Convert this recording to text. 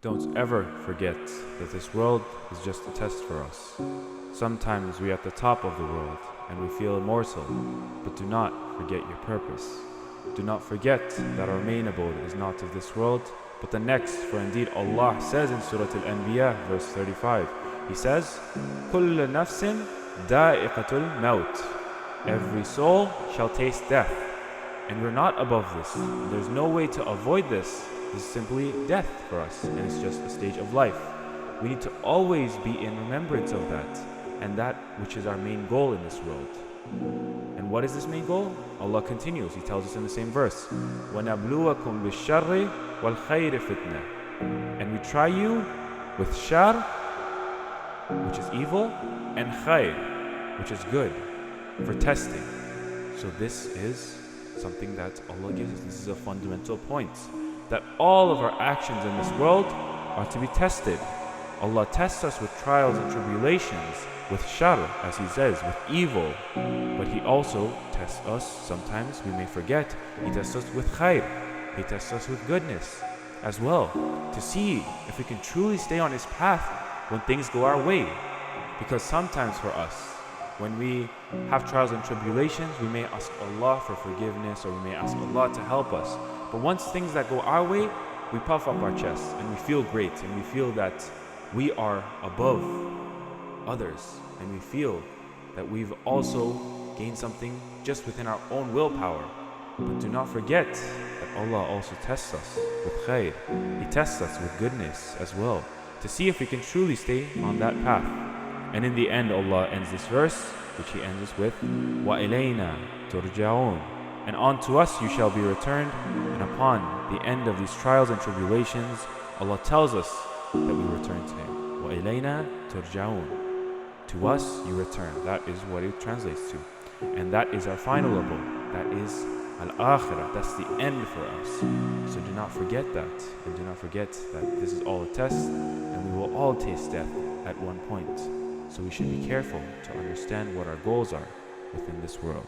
Don't ever forget that this world is just a test for us. Sometimes we are at the top of the world and we feel immortal, but do not forget your purpose. Do not forget that our main abode is not of this world, but the next, for indeed Allah says in Surah Al-Anbiya Verse 35, He says, كُلُّ نَفْسٍ دَائِقَةُ الْمَوْتِ. Every soul shall taste death. And we're not above this. There's no way to avoid this. This is simply death for us, and it's just a stage of life. We need to always be in remembrance of that, and that which is our main goal in this world. And what is this main goal? Allah continues, He tells us in the same verse, وَنَبْلُوَكُمْ بِالشَّرِّ وَالْخَيْرِ فِتْنَةً. And we try you with shar, which is evil, and khayr, which is good, for testing. So this is something that Allah gives us. This is a fundamental point, that all of our actions in this world are to be tested. Allah tests us with trials and tribulations, with shar, as He says, with evil. But He also tests us, sometimes we may forget, He tests us with khayr. He tests us with goodness as well, to see if we can truly stay on His path when things go our way. Because sometimes for us, when we have trials and tribulations, we may ask Allah for forgiveness, or we may ask Allah to help us. But once things that go our way, we puff up our chests and we feel great, and we feel that we are above others, and we feel that we've also gained something just within our own willpower. But do not forget that Allah also tests us with khayr. He tests us with goodness as well, to see if we can truly stay on that path. And in the end, Allah ends this verse, which He ends us with, وَإِلَيْنَا تُرْجَعُونَ. And unto us you shall be returned. And upon the end of these trials and tribulations, Allah tells us that we return to Him. وَإِلَيْنَا تُرْجَعُونَ. To us you return. That is what it translates to. And that is our final abode. That is Al-Akhirah. That's the end for us. So do not forget that. And do not forget that this is all a test, and we will all taste death at one point. So we should be careful to understand what our goals are within this world.